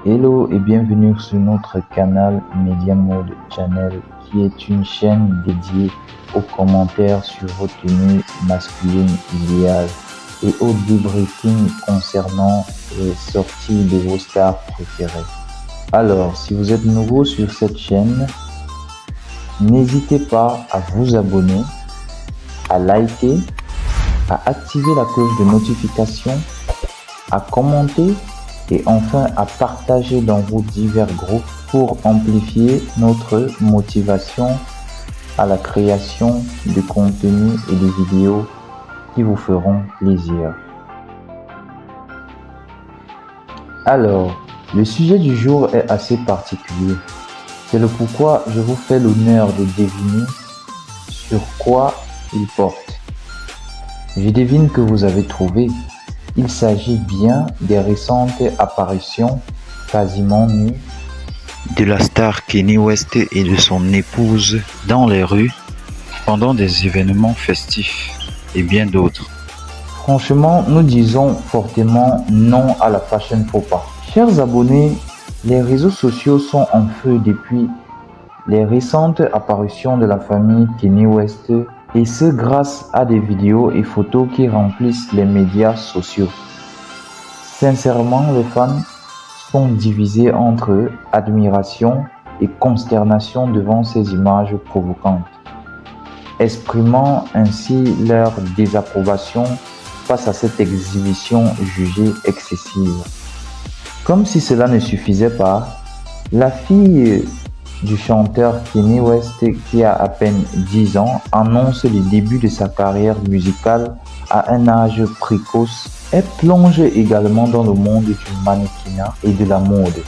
Hello et bienvenue sur notre canal Media Mode Channel qui est une chaîne dédiée aux commentaires sur votre tenue masculine idéale et au debriefing concernant les sorties de vos stars préférées. Alors, si vous êtes nouveau sur cette chaîne, n'hésitez pas à vous abonner, à liker, à activer la cloche de notification, à commenter et enfin à partager dans vos divers groupes pour amplifier notre motivation à la création de contenu et de vidéos qui vous feront plaisir. Alors, le sujet du jour est assez particulier. C'est le pourquoi je vous fais l'honneur de deviner sur quoi il porte. Je devine que vous avez trouvé. Il s'agit bien des récentes apparitions quasiment nues de la star Kanye West et de son épouse dans les rues pendant des événements festifs et bien d'autres. Franchement, nous disons fortement non à la fashion faux pas. Chers abonnés, les réseaux sociaux sont en feu depuis les récentes apparitions de la famille Kanye West, et ce grâce à des vidéos et photos qui remplissent les médias sociaux. Sincèrement, les fans sont divisés entre admiration et consternation devant ces images provocantes, exprimant ainsi leur désapprobation face à cette exhibition jugée excessive. Comme si cela ne suffisait pas, la fille du chanteur Kanye West, qui a à peine 10 ans, annonce le début de sa carrière musicale à un âge précoce. Elle plonge également dans le monde du mannequinat et de la mode.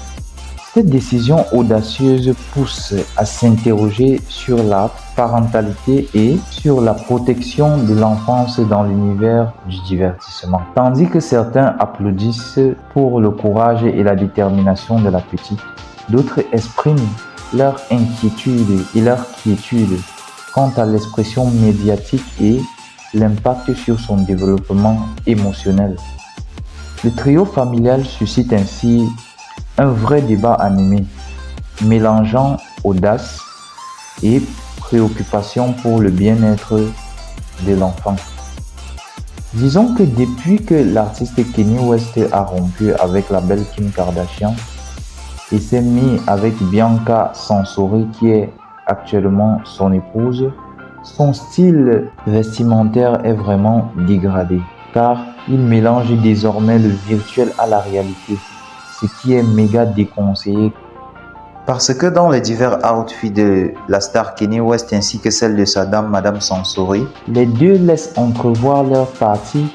Cette décision audacieuse pousse à s'interroger sur la parentalité et sur la protection de l'enfance dans l'univers du divertissement. Tandis que certains applaudissent pour le courage et la détermination de la petite, d'autres expriment leur inquiétude et leur quiétude quant à l'expression médiatique et l'impact sur son développement émotionnel. Le trio familial suscite ainsi un vrai débat animé, mélangeant audace et préoccupation pour le bien-être de l'enfant. Disons que depuis que l'artiste Kanye West a rompu avec la belle Kim Kardashian et s'est mis avec Bianca Censori, qui est actuellement son épouse, son style vestimentaire est vraiment dégradé, car il mélange désormais le virtuel à la réalité, ce qui est méga déconseillé. Parce que dans les divers outfits de la star Kanye West ainsi que celle de sa dame Madame Censori, les deux laissent entrevoir leur partie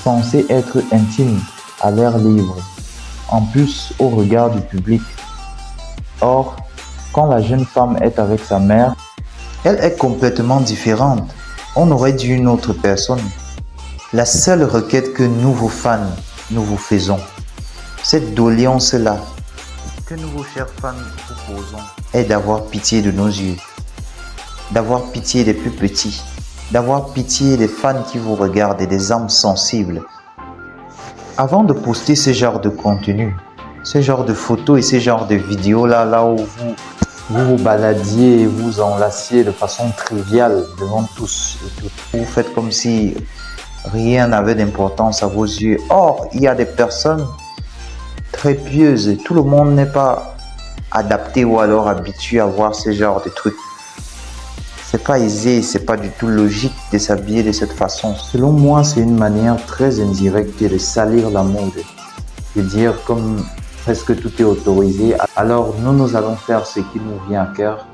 censée être intime à l'air libre, en plus au regard du public. Or, quand la jeune femme est avec sa mère, elle est complètement différente. On aurait dit une autre personne. La seule requête que nous, vos fans, nous vous faisons, cette doléance-là, que nous, vos chers fans, vous posons, est d'avoir pitié de nos yeux, d'avoir pitié des plus petits, d'avoir pitié des fans qui vous regardent et des âmes sensibles. Avant de poster ce genre de contenu, ce genre de photos et ce genre de vidéos-là, là où vous baladiez et vous enlaciez de façon triviale devant tous et toutes. Vous faites comme si rien n'avait d'importance à vos yeux. Or, il y a des personnes très pieuses. Tout le monde n'est pas adapté ou alors habitué à voir ce genre de trucs. C'est pas aisé, c'est pas du tout logique de s'habiller de cette façon. Selon moi, c'est une manière très indirecte de salir la mode. De dire comme presque tout est autorisé, alors nous allons faire ce qui nous vient à cœur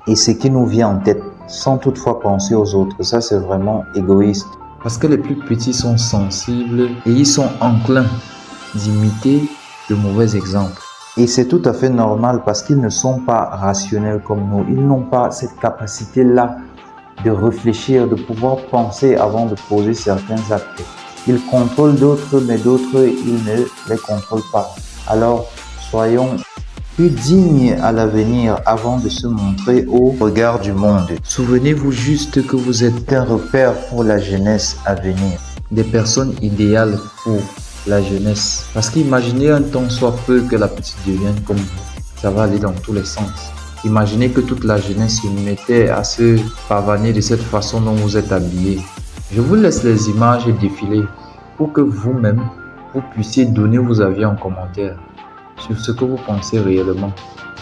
et ce qui nous vient en tête, sans toutefois penser aux autres. Ça, c'est vraiment égoïste. Parce que les plus petits sont sensibles et ils sont enclins d'imiter de mauvais exemples. Et c'est tout à fait normal parce qu'ils ne sont pas rationnels comme nous. Ils n'ont pas cette capacité-là de réfléchir, de pouvoir penser avant de poser certains actes. Ils contrôlent d'autres, mais d'autres, ils ne les contrôlent pas. Alors, soyons plus dignes à l'avenir avant de se montrer au regard du monde. Souvenez-vous juste que vous êtes un repère pour la jeunesse à venir. Des personnes idéales pour la jeunesse. Parce qu'imaginez un temps soit peu que la petite devienne comme vous. Ça va aller dans tous les sens. Imaginez que toute la jeunesse se mettait à se pavaner de cette façon dont vous êtes habillés. Je vous laisse les images défiler pour que vous-même, vous puissiez donner vos avis en commentaire sur ce que vous pensez réellement.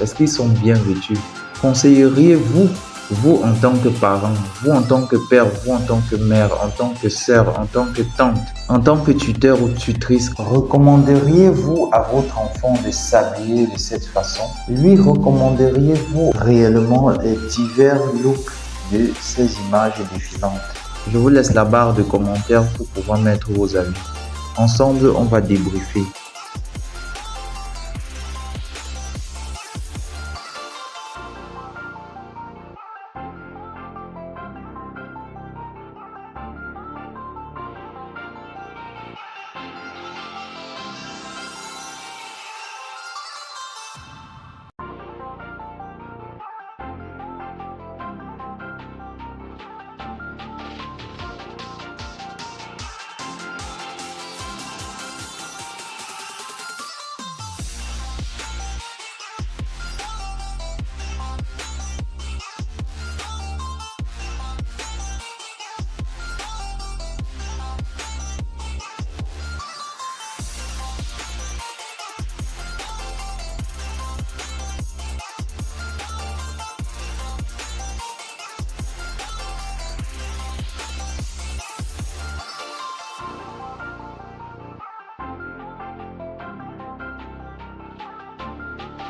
Est-ce qu'ils sont bien vêtus? Conseilleriez-vous, vous en tant que parent, vous en tant que père, vous en tant que mère, en tant que sœur, en tant que tante, en tant que tuteur ou tutrice, recommanderiez-vous à votre enfant de s'habiller de cette façon? Lui recommanderiez-vous réellement les divers looks de ces images défilantes? Je vous laisse la barre de commentaires pour pouvoir mettre vos avis. Ensemble, on va débriefer.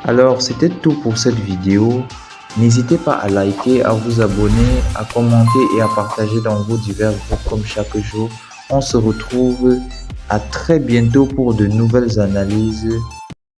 Alors, c'était tout pour cette vidéo. N'hésitez pas à liker, à vous abonner, à commenter et à partager dans vos divers groupes comme chaque jour. On se retrouve à très bientôt pour de nouvelles analyses